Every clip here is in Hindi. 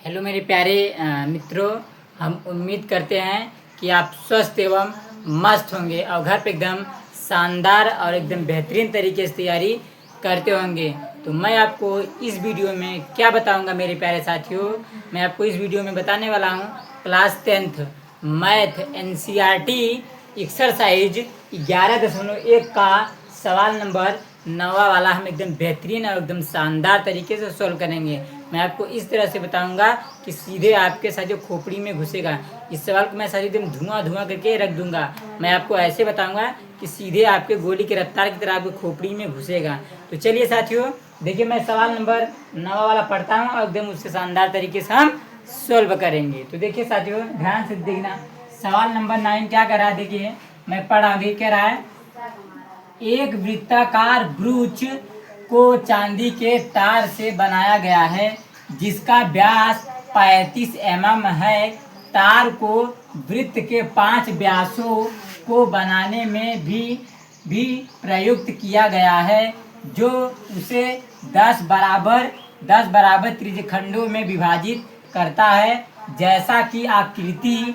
हेलो मेरे प्यारे मित्रों। हम उम्मीद करते हैं कि आप स्वस्थ एवं मस्त होंगे और घर पे एकदम शानदार और एकदम बेहतरीन तरीके से तैयारी करते होंगे। तो मैं आपको इस वीडियो में क्या बताऊंगा मेरे प्यारे साथियों, मैं आपको इस वीडियो में बताने वाला हूं class 10th math NCERT exercise 11.1 का सवाल नंबर 9 वाला हम एकदम बेहतरीन और एकदम शानदार तरीके से सॉल्व करेंगे। मैं आपको इस तरह से बताऊंगा कि सीधे आपके साथ जो खोपड़ी में घुसेगा। इस सवाल को मैं साथ एकदम धुआं धुआं करके रख दूंगा। मैं आपको ऐसे बताऊंगा कि सीधे आपके गोली की रफ्तार की तरह आपके खोपड़ी में घुसेगा। तो चलिए साथियों, देखिए मैं सवाल नंबर 9 वाला पढ़ता हूँ और एकदम उसके शानदार तरीके से हम सॉल्व करेंगे। तो देखिए साथियों, ध्यान से देखना। सवाल नंबर 9 क्या कर रहा है, देखिए मैं पढ़ा आगे कह रहा है, एक वृत्ताकार ब्रूच को चांदी के तार से बनाया गया है जिसका व्यास 35 mm है। तार को वृत्त के 5 व्यासों को बनाने में भी प्रयुक्त किया गया है, जो उसे 10 बराबर त्रिज्यखंडों में विभाजित करता है, जैसा कि आकृति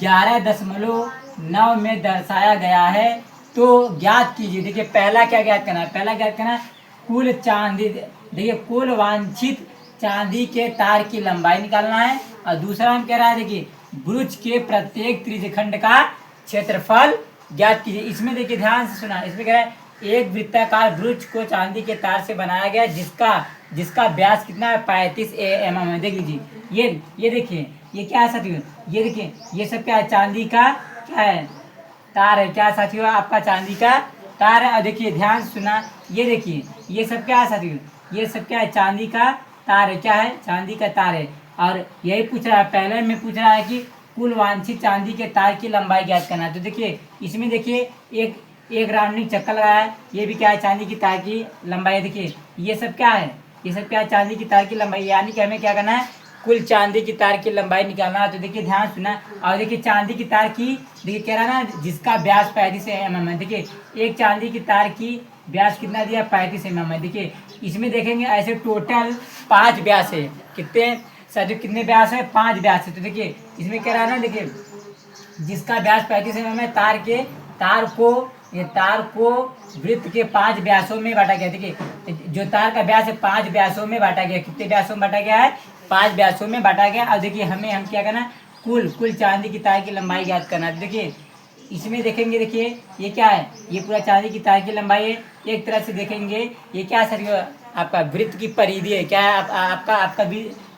11.9 में दर्शाया गया है। तो ज्ञात कीजिए। देखिए पहला क्या ज्ञात करना है, पहला ज्ञात करना है कुल चांदी, देखिए कुल वांछित चांदी के तार की लंबाई निकालना है। और दूसरा हम कह रहा है, देखिए ब्रुच के प्रत्येक त्रिज्यखंड का क्षेत्रफल ज्ञात कीजिए। इसमें देखिए ध्यान से सुना, इसमें कह रहा है एक वृत्ताकार ब्रुच को चांदी के तार से बनाया गया जिसका व्यास कितना है, 35 mm है। देख लीजिए ये देखिए ये क्या है साथियों, ये देखिए ये सब क्या है, चांदी का क्या है, तार है। क्या साथियों, आपका चांदी का तार है। और देखिए ध्यान सुना, ये देखिए ये सब क्या है साथियों, ये सब क्या है, चांदी का तार है। क्या है, चांदी का तार है। और यही पूछ रहा है, पहले में पूछ रहा है कि कुल वांछित चांदी के तार की लंबाई ज्ञात करना है। तो देखिए इसमें देखिए एक राउंडिंग चक्कर लगाया है, ये भी क्या है, चांदी की तार की लंबाई। देखिए ये सब क्या है, ये सब क्या है, चांदी की तार की लंबाई। यानी कि हमें क्या करना है, कुल चांदी की तार की लंबाई निकालना है। तो देखिए ध्यान सुना, और देखिए चांदी की तार की, देखिए कह रहा ना जिसका व्यास 35 mm है। देखिए एक चांदी की तार की व्यास कितना दिया, 35 mm है। देखिए इसमें देखेंगे ऐसे टोटल 5 व्यास है। कितने साथियों, कितने व्यास है, 5 व्यास है। तो देखिए इसमें कह रहा है ना, देखिए जिसका व्यास 35 mm है, तार को वृत्त के 5 व्यासों में बांटा गया। देखिए जो तार का व्यास है 5 व्यासों में बांटा गया। कितने व्यासों में बांटा गया है, 5 व्यासों में बांटा गया। और देखिए हम क्या करना, कुल चांदी की तार की लंबाई ज्ञात करना है। देखिए इसमें देखेंगे, देखिए ये क्या है, ये पूरा चांदी की तार की लंबाई है। एक तरह से देखेंगे ये क्या है सर, आपका वृत्त की परिधि है। क्या है, आपका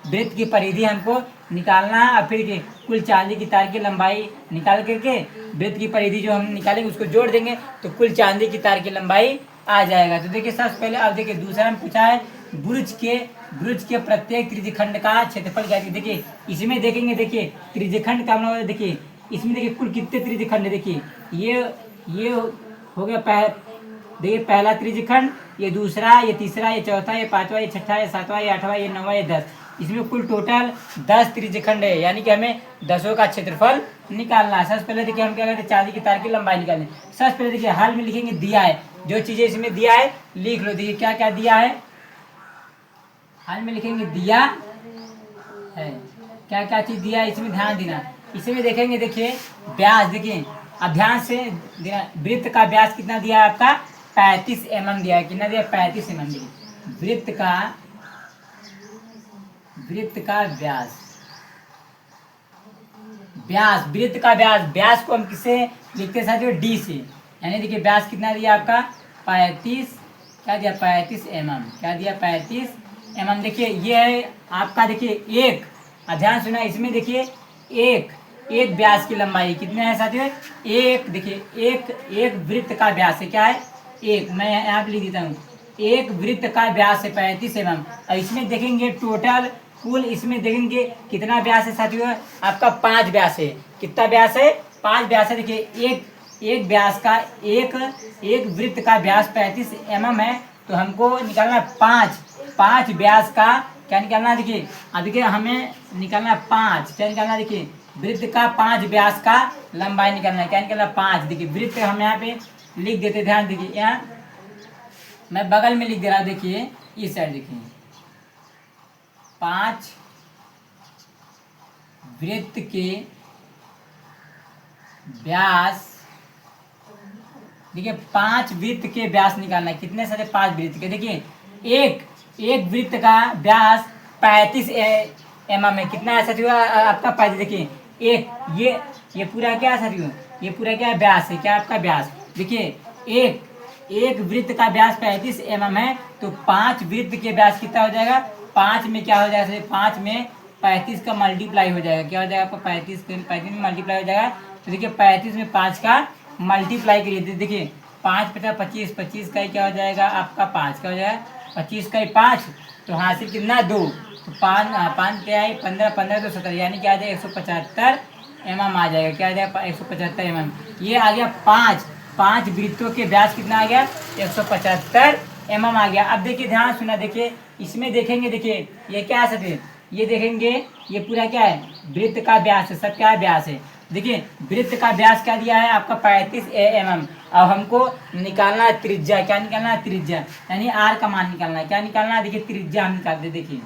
वृत्त की परिधि हमको निकालना है। और फिर कुल चांदी की तार की लंबाई निकाल करके वृत्त की परिधि जो हम निकालेंगे उसको जोड़ देंगे तो कुल चांदी की तार की लंबाई आ जाएगा। तो देखिए सबसे पहले अब देखिए दूसरा हम पूछा है ब्रुज के प्रत्येक त्रिज्यखंड का क्षेत्रफल क्या है। देखिए इसमें देखेंगे, देखिए त्रिज्यखंड का मतलब देखिए इसमें देखिए कुल कितने त्रिज्यखंड है। देखिए ये हो गया देखिए पहला त्रिज्यखंड, ये दूसरा, ये तीसरा, ये चौथा, ये पांचवा, ये छठा, ये सातवां, ये आठवां, ये नौवां, ये 10। इसमें कुल टोटल 10 त्रिज्यखंड है। यानी कि हमें 10 का क्षेत्रफल निकालना है। सबसे पहले देखिए हम क्या करते हैं, चांदी की तार की लंबाई निकालें। सबसे पहले देखिए हाल में लिखेंगे दिया है, जो चीजें इसमें दिया है लिख लो। देखिए क्या क्या दिया है, हाल में लिखेंगे दिया है, क्या क्या चीज दिया है इसमें ध्यान देना। इसमें देखेंगे, देखिए व्यास, देखिए अब ध्यान से देना, वृत्त का व्यास कितना दिया है आपका, 35 mm दिया है। कितना दिया, 35 mm दिया। वृत्त का व्यास को हम किससे लिखते साथियों, डी से। यानी देखिए व्यास कितना दिया आपका, 35, क्या दिया, 35 mm। क्या दिया, 35 mm। देखिए ये है आपका, देखिए एक, ध्यान सुना, इसमें देखिए एक व्यास की लंबाई कितने है साथियों, एक। देखिए एक वृत्त का व्यास है, क्या है, एक। मैं यहाँ पे लिख देता हूँ, एक वृत्त का व्यास है 35 mm। और इसमें देखेंगे टोटल कुल, इसमें देखेंगे कितना व्यास है साथियों, आपका 5 व्यास है। कितना व्यास है, 5 व्यास है। देखिए एक व्यास का, एक वृत्त का व्यास 35 mm है। तो हमको निकालना है 5 व्यास का क्या निकालना है। देखिए अब देखिए हमें निकालना है 5, क्या निकालना है, देखिए वृत्त का 5 व्यास का लंबाई निकालना है। क्या निकालना है, 5। देखिए वृत्त हम यहाँ पे लिख देते, ध्यान देखिए, यहाँ मैं बगल में लिख दे रहा हूँ। देखिए इस साइड देखिए 5 वृत्त के व्यास, देखिए 5 वृत्त के व्यास निकालना है। कितने सारे? 5 वृत्त के। देखिए एक वृत्त का व्यास 35 mm है। कितना है साथियों आपका? 35। देखिए एक ये पूरा क्या है साथियों? ये पूरा क्या है? व्यास है। क्या आपका? व्यास। देखिए एक वृत्त का व्यास 35 mm है, तो 5 वृत्त के व्यास कितना हो जाएगा? 5 में क्या हो जाएगा? 5 में 35 का मल्टीप्लाई हो जाएगा। क्या हो जाएगा आपका? 35 में मल्टीप्लाई हो जाएगा। तो देखिए 35 में 5 का मल्टीप्लाई करिए। देखिए 5 पचास 25, 25 का ही क्या हो जाएगा आपका? 5 का हो जाएगा। 25 का ही 5, तो हासिल कितना? 2। तो 5 क्या है? 15, 15 तो 17, यानी क्या आ जाएगा? 175 mm आ जाएगा। क्या आ जाएगा? 175 mm। ये आ गया 5 वृत्तों के व्यास कितना आ गया? 175 mm आ गया। अब देखिए ध्यान सुना, देखिए इसमें देखेंगे, देखिए ये क्या है सर? ये देखेंगे, ये पूरा क्या है? वृत्त का व्यास है। सब क्या है? व्यास है। देखिए वृत्त का व्यास क्या दिया है आपका? 35 mm। अब हमको निकालना है त्रिज्या। क्या निकालना है? त्रिज्या, यानी आर का मान निकालना है। क्या निकालना है? देखिए त्रिज्या हम निकालते। देखिए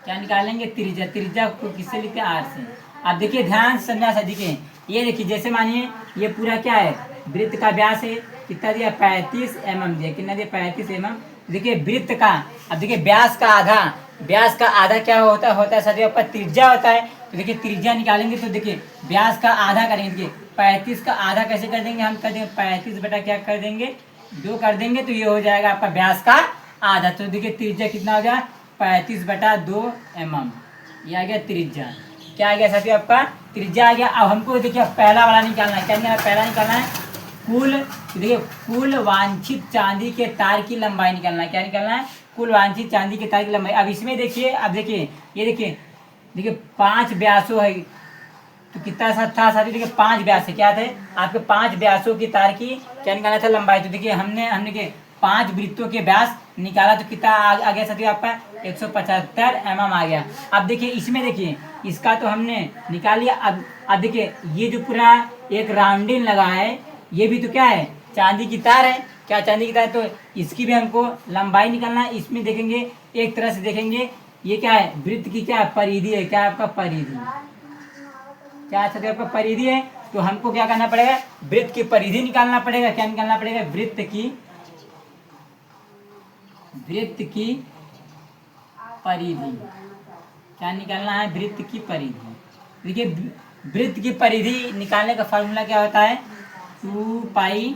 क्या निकालेंगे? त्रिज्या। त्रिज्या को किससे लिखते हैं? आर से। अब देखिए ध्यान से समझा सा। देखिए ये देखिए, जैसे मानिए ये पूरा क्या है? वृत्त का व्यास है। कितना दिया? 35 mm दिया। कितना दिया? 35 mm। देखिए वृत्त का, अब देखिए व्यास का आधा, व्यास का आधा क्या होता है साथियों? आपका त्रिज्या होता है। तो देखिए त्रिज्या निकालेंगे, तो देखिए व्यास का आधा करेंगे। देखिए 35 का आधा कैसे कर देंगे? हम कर देंगे 35 बटा क्या कर देंगे? 2 कर देंगे, तो ये हो जाएगा आपका व्यास का आधा। तो देखिए त्रिज्या कितना हो गया? 35 बटा 2 mm। ये आ गया त्रिज्या। क्या आ गया साथियों आपका? त्रिज्या आ गया। अब हमको देखिए पहला वाला निकालना है। क्या निकालना है? पहला निकालना है कुल, देखिए कुल वांछित चांदी के तार की लंबाई निकालना है। क्या निकालना है? कुल वांछित चांदी के तार की लंबाई। अब इसमें देखिए, अब देखिए ये देखिए 5 व्यासों है, तो कितना सा था साथी? देखिए 5 व्यास है। क्या थे आपके? 5 व्यासों की तार की क्या निकालना था? लंबाई। तो देखिए हमने के 5 वृत्तों के व्यास निकाला, तो कितना आ गया साथी आपका? 175 mm आ गया। अब देखिए इसमें, देखिए इसका तो हमने निकाल लिया। अब देखिए ये जो पूरा एक राउंडिंग लगा है, ये भी तो क्या है? चांदी की तार है। क्या चांदी की तार? तो इसकी भी हमको लंबाई निकालना है। इसमें देखेंगे, एक तरह से देखेंगे, ये क्या है? वृत्त की क्या परिधि है। क्या आपका? परिधि। क्या अच्छा आपका? परिधि है। तो हमको क्या करना पड़ेगा? वृत्त की परिधि निकालना पड़ेगा। क्या निकालना पड़ेगा? वृत्त की परिधि। क्या निकालना है? वृत्त की परिधि। देखिए वृत्त की परिधि निकालने का फॉर्मूला क्या होता है? 2 पाई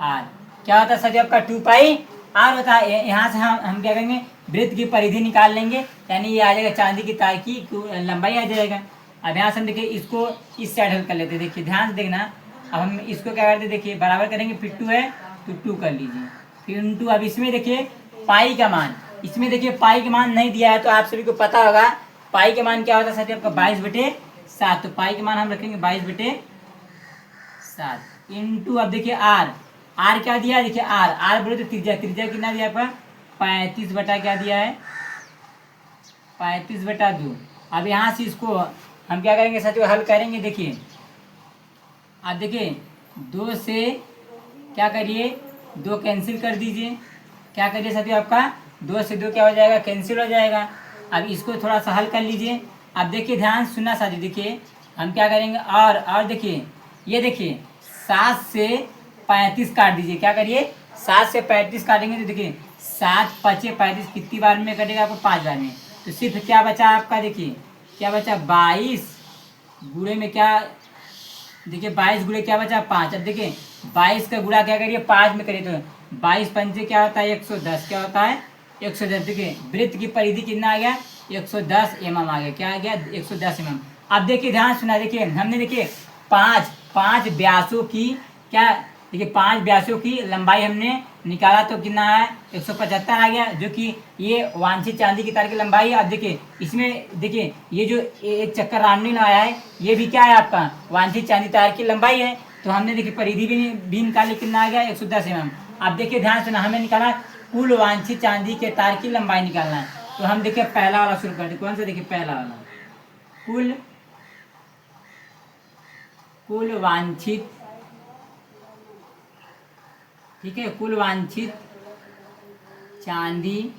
आर। क्या होता है सर? आपका 2 पाई आर होता है। यहाँ से हम क्या करेंगे? वृत्त की परिधि निकाल लेंगे, यानी ये आ जाएगा चांदी की तार की लंबाई आ जाएगा। अब यहाँ से हम देखिए इसको इस साइड हल कर लेते हैं। देखिए ध्यान से देखना। अब हम इसको क्या करते हैं? देखिए बराबर करेंगे, फिर 2 है तो 2 कर लीजिए, फिर इनटू। अब इसमें देखिए पाई का मान, इसमें देखिए पाई का मान नहीं दिया है, तो आप सभी को पता होगा पाई का मान क्या होता है साथी? आपका 22/7। तो पाई का मान हम रखेंगे 22/7 इंटू। अब देखिए आर क्या दिया है? देखिए आर बोले तो त्रिज्या कितना दिया आपका? 35 बटा क्या दिया है? 35/2। अब यहाँ से इसको हम क्या करेंगे साथियों? हल करेंगे। देखिए अब देखिए 2 से क्या करिए? 2 कैंसिल कर दीजिए। क्या करिए साथियों? आपका 2 से 2 क्या हो जाएगा? कैंसिल हो जाएगा। अब इसको थोड़ा सा हल कर लीजिए। अब देखिए ध्यान सुनना साथियों, देखिए हम क्या करेंगे? और देखिए ये देखिए 7 से 35 काट दीजिए। क्या करिए? 7 से 35 काटेंगे, तो देखिए 7 5 35 कितनी बार में कटेगा? आपको 5 बार में। तो सिर्फ क्या बचा आपका? देखिए क्या बचा? 22 गुणे में क्या? देखिए 22 गुणे क्या बचा? 5। अब देखिए 22 का गुणा क्या करिए? 5 में करिए, तो 22 पंचे क्या होता है? 110। क्या होता है? 110। देखिए वृत्त की परिधि कितना आ गया? 110 mm आ गया। क्या आ गया? 110 mm। अब देखिए ध्यान सुना, देखिए हमने देखिए पाँच व्यासों की क्या, देखिए 5 व्यासों की लंबाई हमने निकाला, तो कितना है? 175 आ गया, जो कि ये वांछित चांदी की तार की लंबाई है। अब देखिए इसमें देखिए ये जो एक चक्कर राउंडिंग लगाया है, ये भी क्या है? आपका वांछित चांदी तार की लंबाई है। तो हमने देखिए परिधि भी निकाली, कितना आ गया? 110 mm। अब देखिए ध्यान से ना, हमें निकाला कुल वांछित चांदी के तार की लंबाई निकालना है। तो हम देखिए पहला वाला शुरू करते। कौन सा? देखिए पहला वाला, कुल वांछित, ठीक है, कुल वांछित चांदी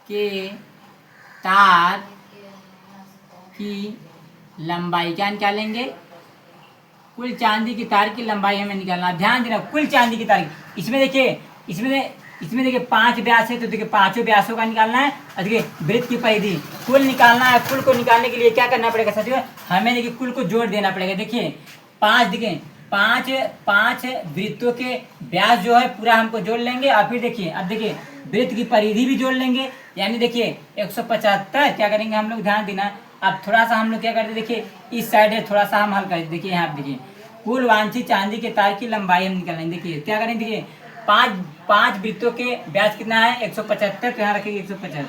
के तार की लंबाई क्या निकालेंगे, कुल चांदी की तार की लंबाई हमें निकालना। ध्यान देना, कुल चांदी की तार की, इसमें देखिए इसमें देखिए 5 व्यास है, तो देखिए पांचों व्यासों का निकालना है। और देखिए वृत्त की परिधि कुल निकालना है। कुल को निकालने के लिए क्या करना पड़ेगा साथियों, हमें देखिए कुल को जोड़ देना पड़ेगा। देखिए 5 देखिए पांच वृत्तों के व्यास जो है पूरा हमको जोड़ लेंगे। और फिर देखिए अब देखिए वृत्त की परिधि भी जोड़ लेंगे, यानी देखिए 175 क्या करेंगे हम लोग, ध्यान देना। अब थोड़ा सा हम लोग क्या करते, देखिए इस साइड है, थोड़ा सा हम हल करते। देखिए यहाँ देखिए कुल वांछित चांदी के तार की लंबाई हम निकालेंगे। देखिए क्या करेंगे, देखिए पांच वृत्तों के व्यास कितना है 175, तो यहाँ रखेंगे 175।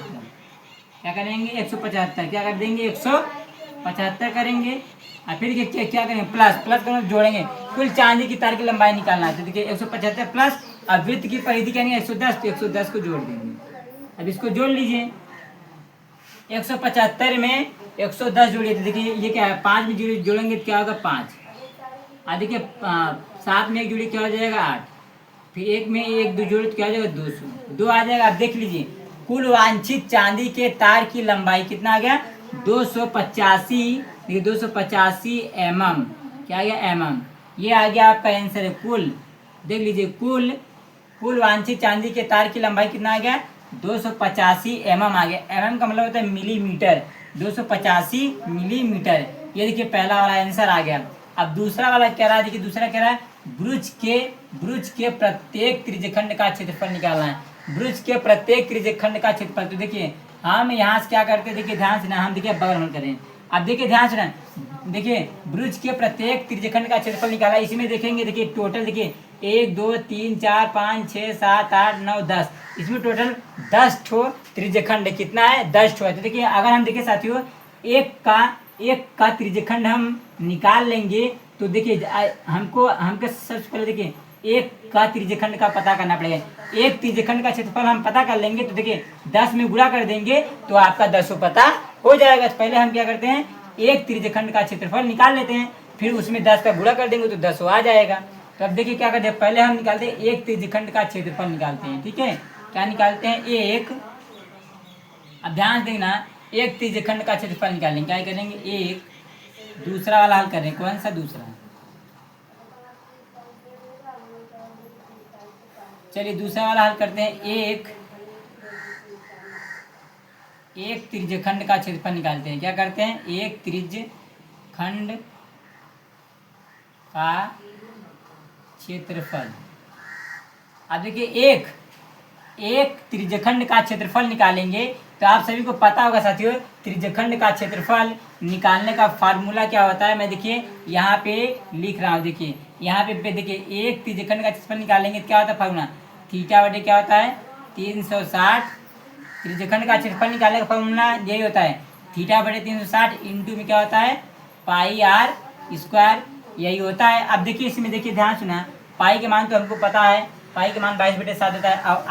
क्या करेंगे 175, क्या कर देंगे 175 करेंगे। और फिर क्या क्या करेंगे, प्लस करेंगे, जोड़ेंगे। कुल चांदी की तार की लंबाई निकालना है, तो देखिए 175 प्लस, अब वृत्त की परिधि क्या है 110, तो 110 को जोड़ देंगे। अब इसको जोड़ लीजिए, 175 में 110 जोड़िए, तो देखिए ये क्या है, 5 में जोड़ेंगे तो क्या होगा 5। और देखिए 7 में 1 जोड़ी क्या हो जाएगा 8, फिर 1 में 1 2 जोड़ी तो क्या हो जाएगा 200 आ जाएगा। अब देख लीजिए कुल वांछित चांदी के तार की लंबाई कितना आ गया 285, देखिए 285 mm, क्या आ गया mm, ये आ गया आपका आंसर है। कुल देख लीजिए कुल वांछित चांदी के तार की लंबाई कितना आ गया 285 mm आ गया। mm का मतलब होता है मिलीमीटर, 285 मिलीमीटर। ये देखिए पहला वाला आंसर आ गया। अब दूसरा वाला कह रहा है, देखिए दूसरा कह रहा है ब्रुज के प्रत्येक त्रिज्यखंड का क्षेत्रफल निकालना है। ब्रुज के प्रत्येक त्रिज्यखंड का क्षेत्रफल, तो देखिए हम यहाँ से क्या करते हैं, देखिए ध्यान से ना, हम देखिए बगल में करें। अब देखिए ध्यान से ना, देखिए ब्रुज के प्रत्येक त्रिज्यखंड का क्षेत्रफल निकाला। इसमें देखेंगे, देखिए टोटल देखिए 1 2 3 4 5 6 7 8 9 10, इसमें टोटल 10 ठो त्रिज्यखंड कितना है 10 ठो है। तो देखिए अगर हम देखिए साथियों एक का त्रिज्यखंड हम निकाल लेंगे, तो देखिए हमको सबसे पहले देखिए एक का त्रिज्यखंड का पता करना पड़ेगा। एक त्रिज्यखंड का क्षेत्रफल हम पता कर लेंगे, तो देखिए 10 में गुणा कर देंगे तो आपका 10 पता हो जाएगा। तो पहले हम क्या करते हैं, एक त्रिज्यखंड का क्षेत्रफल निकाल लेते हैं, फिर उसमें 10 का गुणा कर देंगे तो 10 आ जाएगा। तो अब देखिए क्या करते हैं, पहले हम निकालते हैं एक त्रिज्यखंड का क्षेत्रफल निकालते हैं। ठीक है, क्या निकालते हैं एक, अब ध्यान देना, एक त्रिज्यखंड का क्षेत्रफल निकालेंगे, क्या करेंगे एक, दूसरा वाला हल करें, कौन सा दूसरा, चलिए दूसरा वाला हल करते हैं। एक त्रिज्यखंड का क्षेत्रफल निकालते हैं, क्या करते हैं एक त्रिज्यखंड का क्षेत्रफल। अब देखिए एक त्रिज्यखंड का क्षेत्रफल निकालेंगे, तो आप सभी को पता होगा साथियों त्रिज्यखंड का क्षेत्रफल निकालने का फार्मूला क्या होता है। मैं देखिए यहाँ पे लिख रहा हूँ, देखिए यहाँ पे देखिए एक त्रिज्यखंड का क्षेत्रफल निकालेंगे तो क्या होता है फार्मूला, थीटा बटे क्या होता है 360। त्रिज्यखंड का क्षेत्रफल निकालने का फार्मूला यही होता है, थीटा बटे 360 इंटू में क्या होता है पाई आर स्क्वायर, यही होता है। अब देखिए इसमें देखिए ध्यान सुना, पाई के मान तो हमको पता है, पाई के मान 22/7 होता है। अब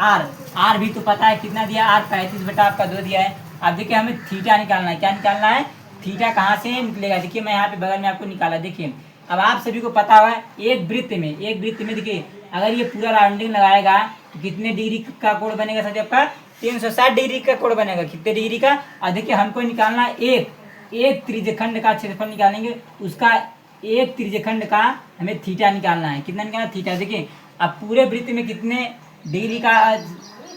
आर भी तो पता है कितना दिया, आर 35 बटा आपका 2 दिया है। अब देखिए हमें थीटा निकालना है, क्या निकालना है, थीटा कहाँ से निकलेगा, देखिए मैं यहाँ पे बगल में आपको निकाला। देखिए अब आप सभी को पता हुआ है एक वृत्त में देखिए अगर ये पूरा राउंडिंग लगाएगा तो कितने डिग्री का कोण बनेगा साथी, आपका 360 डिग्री का कोण बनेगा, कितने डिग्री का। और देखिए हमको निकालना एक त्रिज्यखंड का क्षेत्रफल निकालेंगे, उसका एक त्रिज्यखंड का हमें थीटा निकालना है, कितना निकालना थीटा। देखिए अब पूरे वृत्त में कितने डिग्री का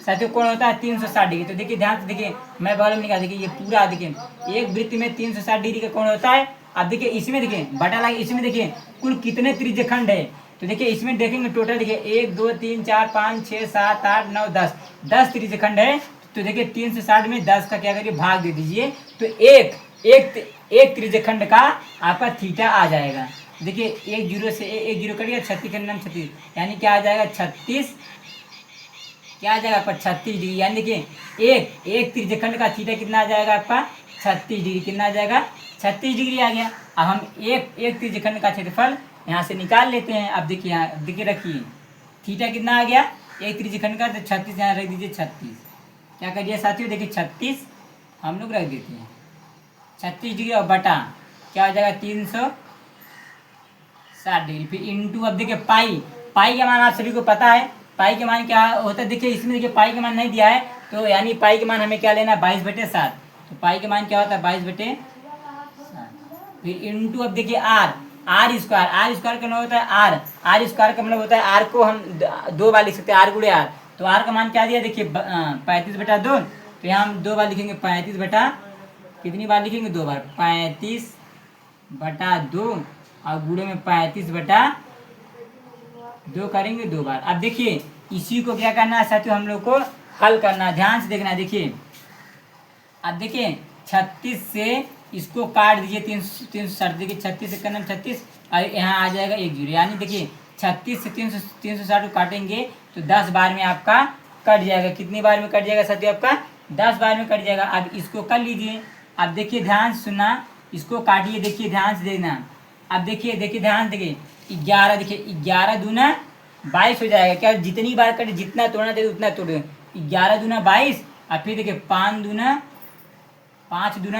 साथियों कोण होता है 360 डिग्री। तो देखिए ध्यान से देखिए मैं बगल में निकाल, देखिए ये पूरा देखिए एक वृत्त में 360 डिग्री का कोण होता है। अब देखिए इसमें देखिए बटा लगा, इसमें देखिए कुल कितने त्रिज्यखंड है, तो देखिए इसमें देखेंगे टोटल देखिए 1 2 3 4 5 6 7 8 9 10 त्रिज्यखंड है। तो देखिए 360 में 10 का क्या करिए भाग दे दीजिए, तो एक त्रिज्यखंड का आपका थीटा आ जाएगा। देखिए 1 0 से 1 0 करिए 36 के नाम 36, यानी क्या आ जाएगा 36, क्या आ जाएगा आपका 36 डिग्री। यानी देखिए एक त्रिज्यखंड का थीटा कितना आ जाएगा आपका 36 डिग्री, कितना आ जाएगा 36 डिग्री आ गया। अब हम एक त्रिज्यखंड का क्षेत्रफल यहाँ से निकाल लेते हैं। अब देखिए यहाँ देखिए रखिए थीटा कितना आ गया एक त्रिज्यखंड का, तो 36 यहाँ रख दीजिए 36, क्या करिए साथियों देखिए 36 हम लोग रख देते हैं 36 डिग्री और बटा क्या हो जाएगा 360 डिग्री, फिर इंटू अब देखिए पाई का मान आप सभी को पता है, पाई के मान क्या होता है। देखिए इसमें देखिए पाई का मान नहीं दिया है, तो यानी पाई के मान हमें क्या लेना, 22/7। तो पाई के मान क्या होता है, 22/7। फिर इंटू, अब देखिए r, r square, r square का मतलब होता है आर, आर स्क्वायर का मतलब होता है आर को हम दो बार लिख सकते हैं, आर गुड़े आर। तो आर का मान क्या दिया, देखिए 35/2। तो यहाँ हम 2 बार लिखेंगे 35 बटा, कितनी बार लिखेंगे, 2 बार, 35/2 और गुड़े में 35/2 करेंगे 2 बार। अब देखिए इसी को क्या करना है साथियों, हम लोग को हल करना है, ध्यान से देखना है। देखिए अब देखिए 36 से इसको काट दीजिए, 360, देखिए 36 से करना 36 और यहाँ आ जाएगा 1 0, यानी देखिए 36 से 360 को काटेंगे तो 10 बार में आपका कट जाएगा। कितनी बार में कट जाएगा साथियों, आपका 10 बार में कट जाएगा। अब इसको कर लीजिए। अब देखिए ध्यान से सुनना, इसको काटिए, देखिए ध्यान से देखना। अब देखिए ध्यान से देखिए 11, देखिए 11 दूना 22 हो जाएगा। क्या जितनी बार कटे, जितना तोड़ना चाहिए उतना तोड़े। 11 दूना 22 और फिर देखिए 5 दूना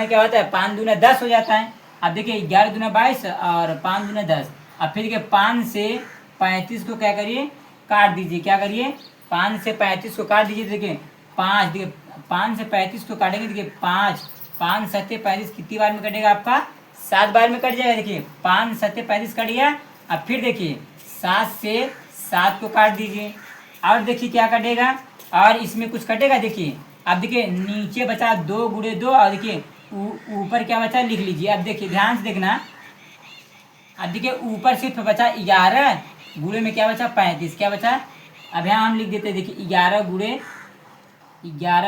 क्या होता है, 5 दूना 10 हो जाता है। अब देखिए 11 दूना 22 और 5 दूना 10। अब फिर देखिए 5 से 35 को क्या करिए, काट दीजिए। क्या करिए, 5 से 35 को काट दीजिए। देखिए 5, देखिए 5 से 35 को काटेंगे, देखिए 5 7 35 कितनी बार में कटेगा आपका, 7 बार में कट जाएगा। देखिए 5 7 35 कट गया। अब फिर देखिए 7 से 7 को काट दीजिए और देखिए क्या कटेगा, और इसमें कुछ कटेगा। देखिए अब देखिए नीचे बचा 2 गुणे 2 और देखिए ऊपर क्या बचा लिख लीजिए। अब देखिए ध्यान से देखना, अब देखिए ऊपर सिर्फ बचा 11, गुणे में क्या बचा 35, क्या बचा। अब यहाँ हम लिख देते हैं, देखिए 11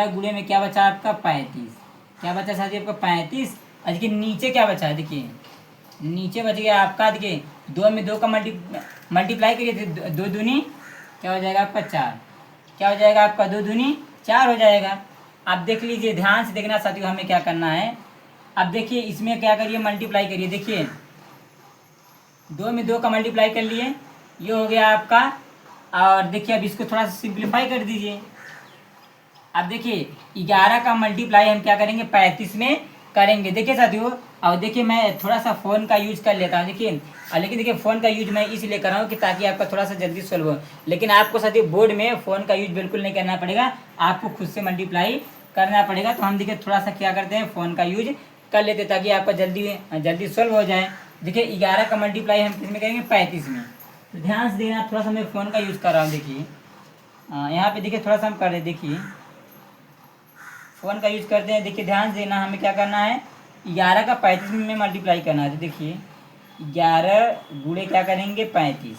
गुणे में क्या बचा आपका 35, क्या बचा साथी आपका 35। और देखिए नीचे क्या बचा, देखिए नीचे बच गया आपका, देखिए 2 में 2 का मल्टीप्लाई करिए, 2 दूनी क्या हो जाएगा आपका 4, क्या हो जाएगा आपका 2 दूनी 4 हो जाएगा। अब देख लीजिए, ध्यान से देखना साथियों, हमें क्या करना है। अब देखिए इसमें क्या करिए, मल्टीप्लाई करिए। देखिए 2 में 2 का मल्टीप्लाई कर लिए, ये हो गया आपका। और देखिए अब इसको थोड़ा सा सिंप्लीफाई कर दीजिए। अब देखिए 11 का मल्टीप्लाई हम क्या करेंगे, 35 में करेंगे। देखिए साथियों, और देखिए मैं थोड़ा सा फ़ोन का यूज कर लेता हूँ। देखिए लेकिन देखिए फ़ोन का यूज मैं इसलिए कर रहा हूँ कि ताकि आपका थोड़ा सा जल्दी सोल्व हो। लेकिन आपको साथियों बोर्ड में फ़ोन का यूज बिल्कुल नहीं करना पड़ेगा, आपको खुद से मल्टीप्लाई करना पड़ेगा। तो हम देखिए थोड़ा सा क्या करते हैं, फ़ोन का यूज कर लेते हैं ताकि आपका जल्दी सोल्व हो जाए। देखिए 11 का मल्टीप्लाई हम किस में करेंगे, 35 में। तो ध्यान से देना, थोड़ा सा मैं फ़ोन का यूज़ कर रहा हूँ। देखिए यहाँ पे देखिए थोड़ा सा हम कर रहे, देखिए फ़ोन का यूज करते हैं। देखिए ध्यान से देना, हमें क्या करना है, 11 का 35 में मल्टीप्लाई करना है। तो देखिए 11 गुणे क्या करेंगे 35,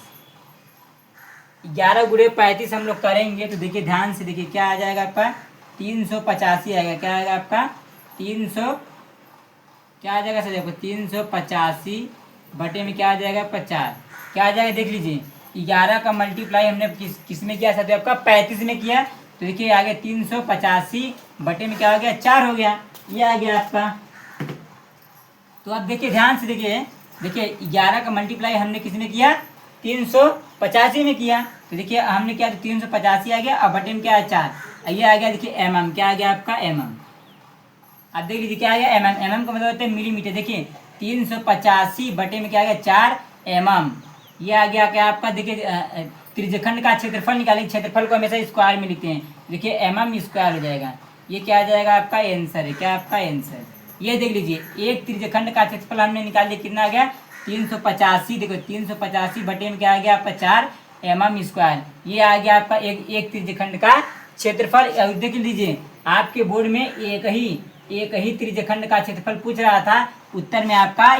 11 गुणे 35 हम लोग करेंगे। तो देखिए ध्यान से देखिए क्या आ जाएगा आपका, 385 आएगा। क्या आएगा आपका 300, क्या आ जाएगा सर आपको 385 बटे में क्या आ जाएगा 50, क्या आ जाएगा देख लीजिए। 11 का मल्टीप्लाई हमने किस में किया सर आपका 35 में किया। तो देखिए आगे 385 बटे में क्या हो गया 4 हो गया, ये आ गया आपका। तो अब देखिए ध्यान से देखिए 11 का मल्टीप्लाई हमने किस में किया, 385 में किया। तो देखिए हमने क्या 385 आ गया, अब बटे में क्या है 4, ये आ गया देखिए mm, क्या आ गया आपका mm। अब देख लीजिए क्या आ गया mm, mm का मतलब होता है मिलीमीटर। देखिए 385 बटे में क्या आ गया 4 mm, ये आ गया क्या आपका। देखिए त्रिज्यखंड का क्षेत्रफल निकालेंगे, क्षेत्रफल को हमेशा स्क्वायर में लिखते हैं। देखिए mm स्क्वायर हो जाएगा, ये क्या आ जाएगा आपका आंसर है, क्या आपका आंसर। ये देख लीजिए एक त्रिज्यखंड का क्षेत्रफल हमने निकाल दिया, कितना आ गया 385। देखो 385 बटे में क्या आ गया आपका 4 mm स्क्वायर, ये आ गया आपका एक त्रिज्यखंड का क्षेत्रफल। देख लीजिए आपके बोर्ड में एक ही त्रिज्यखंड का क्षेत्रफल पूछ रहा था, उत्तर में आपका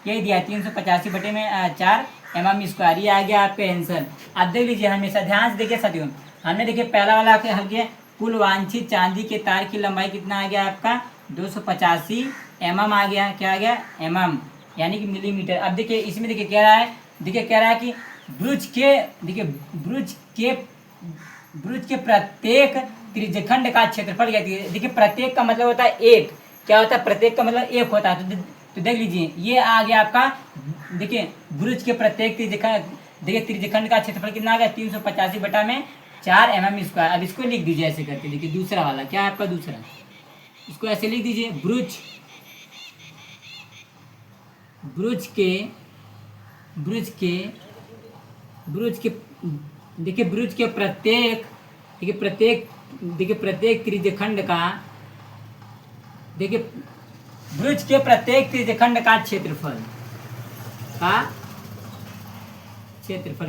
यही दिया 385 बटे में 4 mm स्क्वायर, ये आ गया आपका आंसर। अब देख लीजिए हमेशा ध्यान से देखिए साथियों, हमने देखिए पहला वाला हल किया, कुल वांछित चांदी के तार की लंबाई कितना आ गया आपका 285 mm आ गया, क्या आ गया mm यानी कि मिलीमीटर। अब देखिए इसमें देखिए कह रहा है, देखिए कह रहा है कि ब्रुज के प्रत्येक त्रिज्यखंड का क्षेत्रफल क्या है। देखिए प्रत्येक का मतलब होता है एक, क्या होता है प्रत्येक का मतलब एक होता है। तो देख लीजिए ये आ गया आपका, देखिए ब्रुज के प्रत्येक त्रिज्यखंड, देखिए त्रिज्यखंड का क्षेत्रफल कितना आ गया 385 बटा में 4 mm स्क्वायर। अब इसको लिख दीजिए ऐसे करके, देखिए दूसरा वाला क्या है आपका दूसरा, इसको ऐसे लिख दीजिए ब्रुज के देखिए ब्रुज के प्रत्येक देखिए प्रत्येक त्रिज्यखंड का, देखिए भुज के प्रत्येक त्रिज्यखंड का क्षेत्रफल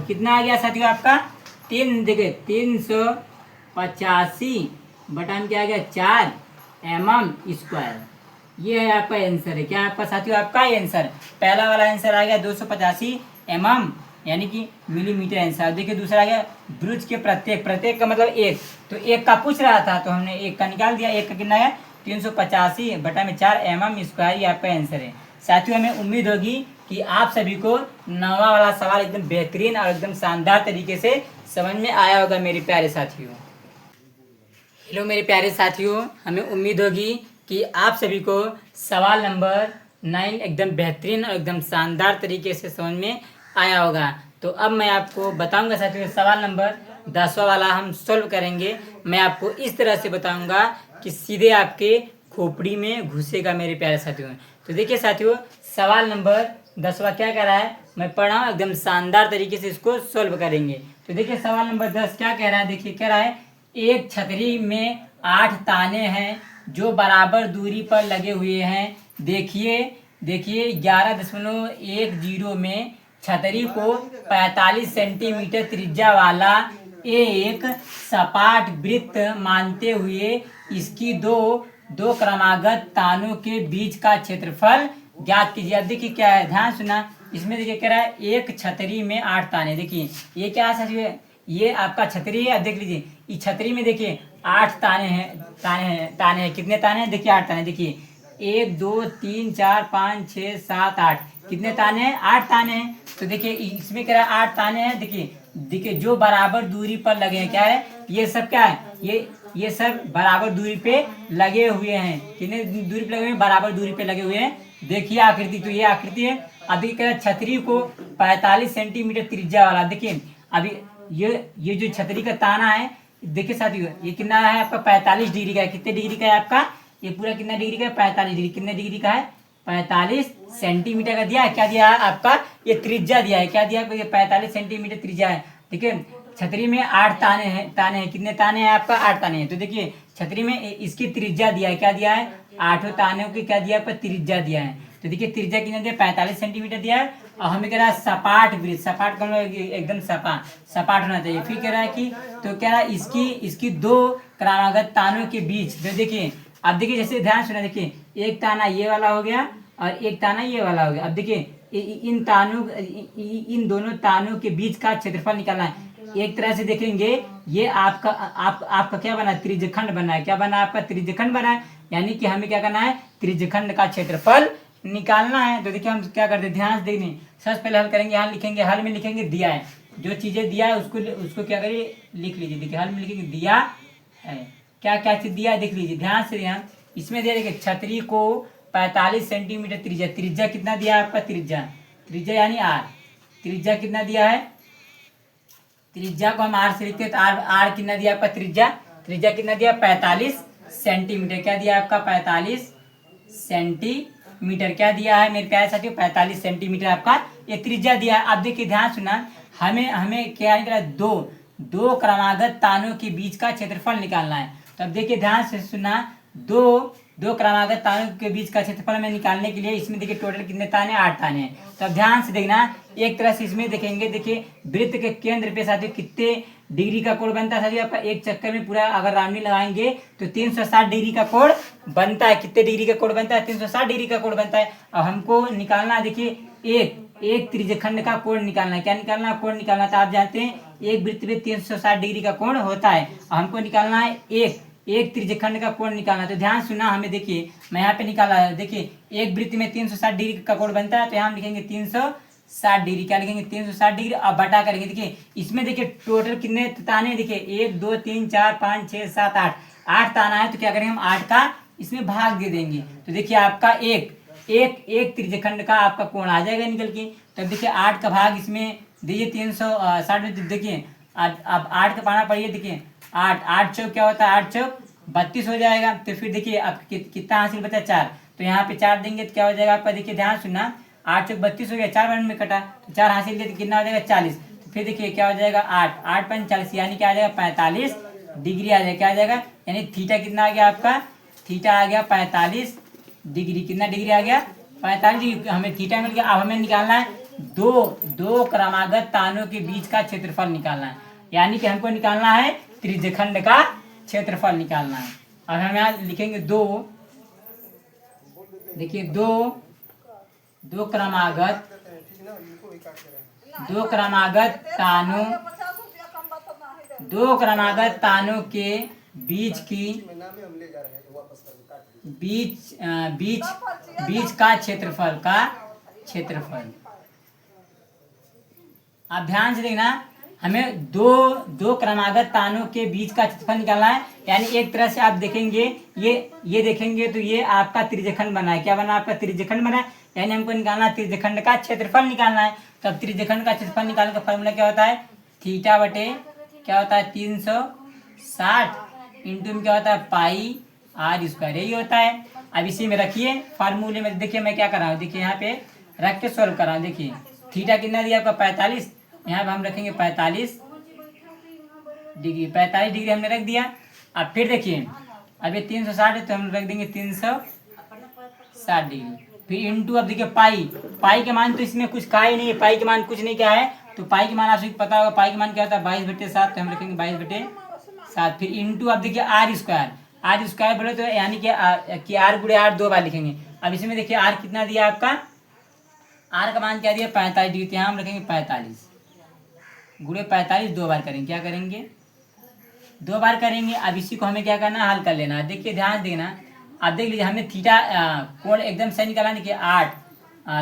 कितना आ गया साथियों आपका? तीन, देखिए 385 बटा में क्या आ गया 4 mm²। ये है आपका आंसर है। क्या आपका साथियों? आपका आंसर पहला वाला आंसर आ गया 285 mm यानी कि मिलीमीटर आंसर। देखिए दूसरा आ गया ब्रुज के प्रत्येक, प्रत्येक का मतलब एक, तो एक का पूछ रहा था तो हमने एक का निकाल दिया। एक का कितना है? 385 बटा में 4 mm²। ये आपका आंसर है साथियों। हमें उम्मीद होगी कि आप सभी को नवा वाला सवाल एकदम बेहतरीन और एकदम शानदार तरीके से समझ में आया होगा मेरे प्यारे साथियों। हेलो मेरे प्यारे साथियों, हमें उम्मीद होगी कि आप सभी को सवाल नंबर 9 एकदम बेहतरीन और एकदम शानदार तरीके से समझ में आया होगा। तो अब मैं आपको बताऊंगा साथियों, सवाल नंबर 10वां वाला हम सॉल्व करेंगे। मैं आपको इस तरह से बताऊंगा कि सीधे आपके खोपड़ी में घुसेगा मेरे प्यारे साथियों। तो देखिए साथियों, सवाल नंबर 10वां क्या कह रहा है, मैं पढ़ रहा हूँ, एकदम शानदार तरीके से इसको सॉल्व करेंगे। तो देखिए सवाल नंबर 10 क्या कह रहा है, देखिए कह रहा है एक छतरी में 8 ताने हैं जो बराबर दूरी पर लगे हुए हैं। देखिए देखिए 11.10 में छतरी को 45 सेंटीमीटर त्रिज्या वाला एक सपाट वृत्त मानते हुए इसकी दो क्रमागत तानों के बीच का क्षेत्रफल ज्ञात कीजिए। अब देखिए क्या है, ध्यान सुना, इसमें देखिए कह रहा है एक छतरी में 8 ताने। देखिए ये क्या है, ये आपका छतरी है। अब देख लीजिए इस छतरी में देखिए 8 ताने हैं। कितने ताने हैं? देखिए 8 ताने। देखिए 1 2 3 4 5 6 7 8, कितने ताने हैं? 8 ताने हैं। तो देखिए इसमें कह रहा है 8 ताने हैं। देखिए जो बराबर दूरी पर लगे हैं, क्या है ये सब, क्या है ये सब बराबर दूरी पे लगे हुए हैं। कितने दूरी पे लगे हुए हैं? बराबर दूरी पे लगे हुए हैं। देखिए आकृति, तो ये आकृति है। अभी कह रहा है छतरी को 45 सेंटीमीटर त्रिज्या वाला। देखिए अभी ये जो छतरी का ताना है, देखिए साथियों ये कितना है आपका? 45 डिग्री का है। कितने डिग्री का है आपका? ये पूरा कितना डिग्री का है? 45 डिग्री। कितने डिग्री का है? 45 सेंटीमीटर का दिया है। क्या दिया है आपका? ये त्रिज्या दिया है। क्या दिया है? ये 45 सेंटीमीटर त्रिज्या है। देखिए छतरी में 8 ताने हैं। कितने ताने हैं आपका? 8 ताने हैं। तो देखिए छतरी में इसकी त्रिज्या दिया है। क्या दिया है? 8 तानों की क्या दिया है? त्रिज्या दिया है। तो देखिए त्रिज्या कितना दिया? 45 सेंटीमीटर दिया है। और हमें कह रहा है सपाट वृत्त, सपाट का मतलब एकदम सपाट होना चाहिए। फिर कह रहा है कि, तो कह रहा है इसकी दो क्रमागत तानों के बीच। तो देखिए अब देखिए जैसे ध्यान सुना, देखिए एक ताना ये वाला हो गया और एक ताना ये वाला हो गया। अब देखिए इन दोनों तानों के बीच का क्षेत्रफल निकालना है। एक तरह से देखेंगे ये आपका क्या बना? त्रिज्यखंड बना है। क्या बना? आपका त्रिज्यखंड बना है। यानी कि हमें क्या करना है? त्रिज्यखंड का क्षेत्रफल निकालना है। तो देखिए हम क्या करते हैं, ध्यान से देखने, सबसे पहले हल करेंगे। यहाँ लिखेंगे, हल में लिखेंगे दिया है। जो चीजें दिया है उसको क्या करिए, लिख लीजिए। देखिए हल में लिखेंगे दिया है। क्या क्या चीज दिया है देख लीजिए ध्यान से। यहाँ इसमें दिया, देखिए छतरी को 45 सेंटीमीटर त्रिज्या। त्रिज्या कितना दिया है आपका? त्रिज्या यानी आर। त्रिज्या कितना दिया है? त्रिज्या को हम आर से लिखते हैं। तो आर कितना दिया आपका? त्रिज्या कितना दिया? 45 सेंटीमीटर। क्या दिया आपका? 45 सेंटीमीटर। क्या दिया है मेरे प्यारे साथियों? 45 सेंटीमीटर आपका ये त्रिज्या दिया है। अब देखिए ध्यान सुना, हमें क्या निकला? दो क्रमागत तानों के बीच का क्षेत्रफल निकालना है। तो अब देखिए ध्यान से सुना, दो क्रमागत तानों के बीच का क्षेत्रफल में निकालने के लिए इसमें देखिए टोटल कितने ताने? 8 ताने हैं। तो अब ध्यान से देखना, एक तरह से इसमें देखेंगे, देखिए वृत्त के केंद्र पे साथियों कितने डिग्री का कोण बनता है साथियों आपका? एक चक्कर में पूरा अगर राउंडिंग लगाएंगे तो 360 डिग्री का कोण बनता है। कितने डिग्री का कोण बनता है? 360 डिग्री का कोण बनता है। अब हमको निकालना है, देखिए एक त्रिज्यखंड का कोण निकालना है। क्या निकालना है? कोण निकालना। तो आप जानते हैं एक वृत्त में 360 डिग्री का कोण होता है। हमको निकालना है एक त्रिज्यखंड का कोण निकालना। तो ध्यान सुना, हमें देखिए मैं यहाँ पे निकाला है। देखिए एक वृत्त में 360 डिग्री का कोण बनता है। तो यहाँ हम लिखेंगे 360 डिग्री। क्या लिखेंगे? 360 डिग्री। अब बटा करेंगे। देखिए इसमें देखिए टोटल कितने ताने? देखिए 1 2 3 4 5 6 7 8 ताना है। तो क्या करेंगे हम? 8 का इसमें भाग दे देंगे। तो देखिए आपका एक त्रिज्यखंड का आपका कोण आ जाएगा निकल के। तो देखिए 8 का भाग इसमें दीजिए 360 में। देखिए अब 8 का पाना पड़िए। देखिए 8 चौक क्या होता है? 8 चौक 32 हो जाएगा। तो फिर देखिए अब कितना हासिल बचा? 4। तो यहाँ पे 4 देंगे तो क्या हो जाएगा आपका? देखिए ध्यान सुनना, 8 चौक 32 हो गया, 4 बार में कटा तो 4 हासिल किया तो कितना हो जाएगा? 40। तो फिर देखिए क्या हो जाएगा? 8 8 5 40 यानी क्या आ जाएगा? 45 डिग्री आ जाएगा। क्या आ जाएगा, यानी थीटा कितना आ गया आपका, थीटा आ गया 45 डिग्री। कितना डिग्री आ गया, 45 डिग्री। हमें थीटा मिल गया। अब हमें निकालना है दो क्रमागत तानों के बीच का क्षेत्रफल निकालना है, यानी कि हमको निकालना है त्रिज्यखंड का क्षेत्रफल निकालना है। अब हम यहाँ लिखेंगे दो, देखिए दो क्रमागत तानों के बीच की बीच का क्षेत्रफल आप ध्यान से देखना, हमें दो क्रमागत तानों के बीच का क्षेत्रफल निकालना है। यानी एक तरह से आप देखेंगे, ये देखेंगे तो ये आपका त्रिज्यखंड बना है। क्या बना, आपका त्रिज्यखंड बना है। यानी हमको निकालना है त्रिज्यखंड का क्षेत्रफल निकालना है। तो अब त्रिज्यखंड का क्षेत्रफल निकालने का फॉर्मूला क्या होता है, थीटा बटे क्या होता है 360 इंटू में क्या होता है पाई आर स्क्वायर, यही होता है। अब इसी में रखिए फार्मूले में, देखिए मैं क्या कर रहा हूँ, देखिए यहाँ पे रख के सोल्व कर रहा हूँ। देखिए थीटा कितना दिया आपका 45, यहाँ पे हम रखेंगे 45 डिग्री, 45 डिग्री हमने रख दिया। अब फिर देखिए अब ये 360 है तो हम रख देंगे 360 डिग्री। फिर इंटू, अब देखिए पाई के मान तो इसमें कुछ का ही नहीं है, पाई के मान कुछ नहीं क्या है, तो पाई के मान आपको पता होगा, पाई के मान क्या होता है 22/7, तो हम रखेंगे 22/7। फिर इंटू, अब देखिए आर स्क्वायर बोले तो यानी कि आर गुणे आर 2 बार लिखेंगे। अब इसमें देखिए आर कितना दिया आपका, आर का मान क्या दिया 45 डिग्री, तो यहाँ हम रखेंगे 45 गुणे 45 2 बार करेंगे, क्या करेंगे 2 बार करेंगे। अब इसी को हमें क्या करना है, हल कर लेना है। देखिए ध्यान देना, अब देख लीजिए हमें थीटा कोण एकदम सही निकाला, देखिए 8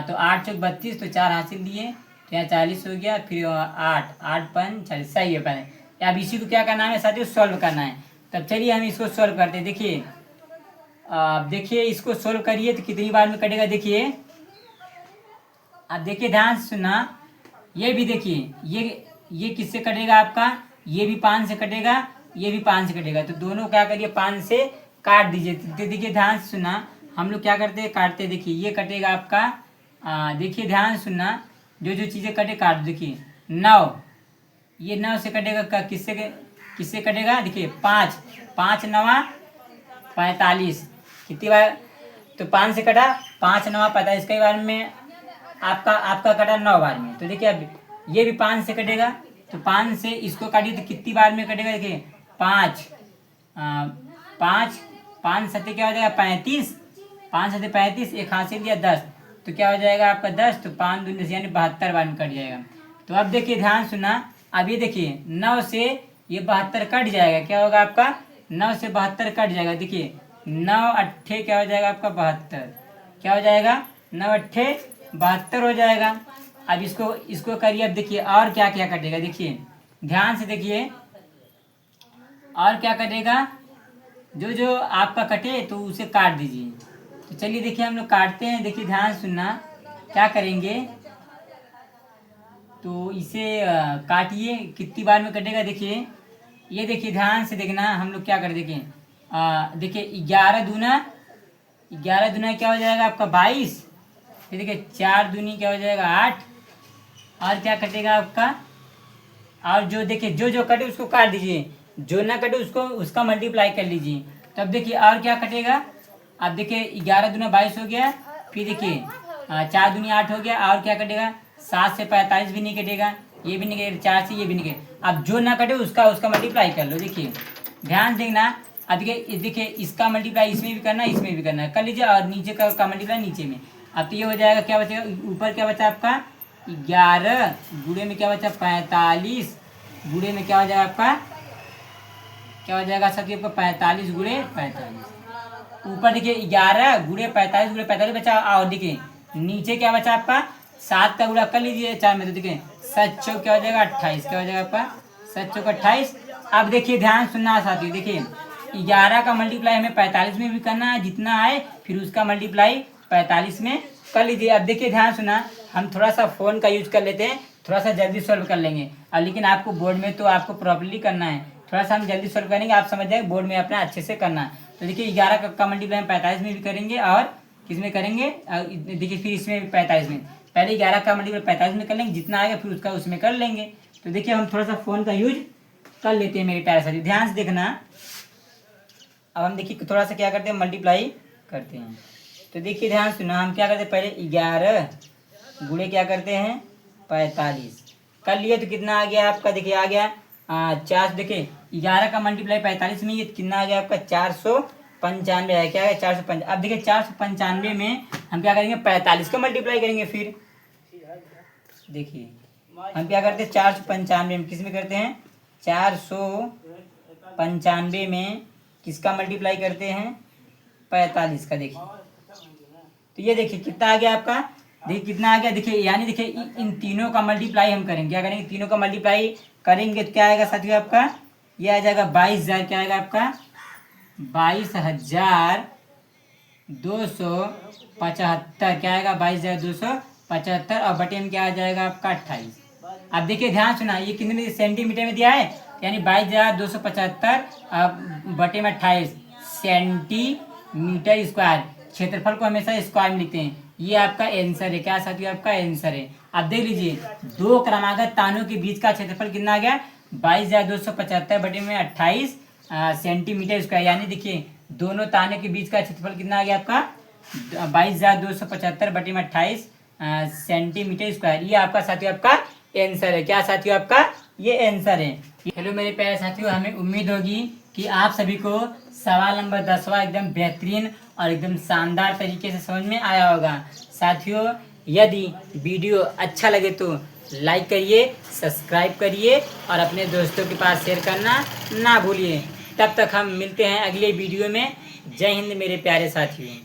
तो 8 चौक 32, तो 4 हासिल दिए, तो यहाँ 40 हो गया। फिर 8 5 40, सही है पहले। अब इसी को क्या करना है साथियों, सॉल्व करना है। तब चलिए हम इसको सॉल्व करते हैं। देखिए देखिए इसको सॉल्व करिए तो कितनी बार में कटेगा, देखिए अब देखिए ध्यान से सुनना, ये भी देखिए ये किससे कटेगा आपका, ये भी 5 से कटेगा, ये भी 5 से कटेगा, तो दोनों क्या करिए 5 से काट दीजिए। तो देखिए ध्यान से सुनना, हम लोग क्या करते हैं काटते, देखिए ये कटेगा आपका, देखिए ध्यान से सुनना, जो चीज़ें कटे काट दो। देखिए 9, ये 9 से कटेगा, किससे कटेगा, देखिए 5 9 45, कितनी बार, तो 5 से कटा, 5 9 45, कई बार में आपका कटा 9 बार में। तो देखिए अब ये भी 5 से कटेगा, तो 5 से इसको काटिए तो कितनी बार में कटेगा, देखिए 5 सत्ते क्या हो जाएगा 35, 5 सत्ते 35, एक हासिल दिया 10, तो क्या हो जाएगा आपका 10, तो 5 दूनी 10 यानी 72 बार में कट जाएगा। तो अब देखिए ध्यान सुना, अब ये देखिए 9 से ये 72 कट जाएगा, क्या होगा आपका 9 से 72 कट जाएगा। देखिए 9 अट्ठे क्या हो जाएगा आपका 72, क्या हो जाएगा 9 अट्ठे 72 हो जाएगा। अब इसको करिए, अब देखिए और क्या क्या कटेगा, देखिए ध्यान से देखिए और क्या कटेगा, जो आपका कटे तो उसे काट दीजिए। तो चलिए देखिए हम लोग काटते हैं, देखिए ध्यान सुनना क्या करेंगे, तो इसे काटिए कितनी बार में कटेगा। देखिए ये देखिए ध्यान से देखना, हम लोग क्या करें, देखिए 11 दूना क्या हो जाएगा आपका 22, फिर देखिए 4 दूनी क्या हो जाएगा 8, और क्या कटेगा आपका, और जो देखिए जो कटे उसको काट दीजिए, जो ना कटे उसका मल्टीप्लाई कर लीजिए। तब देखिए और क्या कटेगा, अब देखिए 11 दूना 22 हो गया, फिर देखिए 4 दूनी 8 हो गया, और क्या कटेगा 7 से 45 भी नहीं कटेगा, ये भी नहीं कटेगा, 4 से ये भी नहीं कटेगा। अब जो ना कटे उसका मल्टीप्लाई कर लो। देखिए ध्यान देना, अब देखिए इसका मल्टीप्लाई इसमें भी करना है, इसमें भी करना है, कर लीजिए, और नीचे का मल्टीप्लाई नीचे में। अब तो ये हो जाएगा, क्या बचेगा ऊपर, क्या बचा आपका 11 गुणे में क्या बचा 45 गुणे में क्या हो जाएगा आपका, क्या हो जाएगा साथियों आपका 45 गुणे 45, ऊपर देखिए 11 गुणे 45 बचा, और देखिए नीचे क्या बचा आपका 7 का गुणा कर लीजिए 4 में, तो देखिए 7 चौक क्या हो जाएगा 28, क्या हो जाएगा आपका 7 चौक 28। अब देखिए ध्यान सुनना साथियों, देखिए 11 का मल्टीप्लाई हमें 45 में भी करना है, जितना आए फिर उसका मल्टीप्लाई 45 में कर लीजिए। अब देखिए ध्यान सुना, हम थोड़ा सा फ़ोन का यूज कर लेते हैं, थोड़ा सा जल्दी सॉल्व कर लेंगे, और लेकिन आपको बोर्ड में तो आपको प्रॉपर्ली करना है, थोड़ा सा हम जल्दी सॉल्व करेंगे, आप समझ जाएंगे, बोर्ड में अपना अच्छे से करना है। तो देखिए 11 का मल्टीप्लाई हम 45 में भी करेंगे, और किस में करेंगे, देखिए फिर इसमें भी 45 में, पहले 11 का मल्टीप्लाई 45 में कर लेंगे, जितना आएगा फिर उसका उसमें कर लेंगे। तो देखिए हम थोड़ा सा फ़ोन का यूज कर लेते हैं मेरे प्यारे साथी। ध्यान से देखना। अब हम देखिए थोड़ा सा क्या करते हैं, मल्टीप्लाई करते हैं। तो देखिए ध्यान सुनो, हम क्या करते हैं, पहले 11 गुणे क्या करते हैं 45 कर लिए। तो कितना आ गया आपका, देखिए आ गया 4। देखिए 11 का मल्टीप्लाई 45 में ये कितना आ गया आपका 495 है। क्या है 495। अब देखिए 495 में हम क्या करेंगे 45 का मल्टीप्लाई करेंगे। फिर देखिए हम क्या करते हैं 495 में किस में करते हैं 495 में किसका मल्टीप्लाई करते हैं 45 का। देखिए तो ये देखिए कितना आ गया आपका, देखिए कितना आ गया। देखिए यानी देखिए इन तीनों का मल्टीप्लाई हम करेंगे। क्या करेंगे, तीनों का मल्टीप्लाई करेंगे तो क्या आएगा साथियों आपका, ये आ जाएगा 22,000। क्या आएगा आपका 22,275। क्या आएगा 22,275 और बटे में क्या आ जाएगा आपका 28। अब देखिए ध्यान सुना, ये कितने में सेंटीमीटर में दिया है, यानी 22,275 बटे में 28 सेंटीमीटर स्क्वायर। क्षेत्रफल को हमेशा स्क्वायर में लिखते हैं। ये आपका आंसर है। क्या साथियों आपका आंसर है। अब देख लीजिए दो क्रमागत तानों के बीच का क्षेत्रफल कितना आ गया 22,275 बटे में 28 सेंटीमीटर स्क्वायर। यानी देखिए दोनों तानों के बीच का क्षेत्रफल कितना आ गया आपका 22,275 बटे में 28 सेंटीमीटर स्क्वायर। ये आपका साथियों आपका आंसर है। क्या साथियों आपका ये आंसर है। हेलो मेरे प्यारे साथियों, हमें उम्मीद होगी कि आप सभी को सवाल नंबर 10वां एकदम बेहतरीन और एकदम शानदार तरीके से समझ में आया होगा। साथियों यदि वीडियो अच्छा लगे तो लाइक करिए, सब्सक्राइब करिए और अपने दोस्तों के पास शेयर करना ना भूलिए। तब तक हम मिलते हैं अगले वीडियो में। जय हिंद मेरे प्यारे साथियों।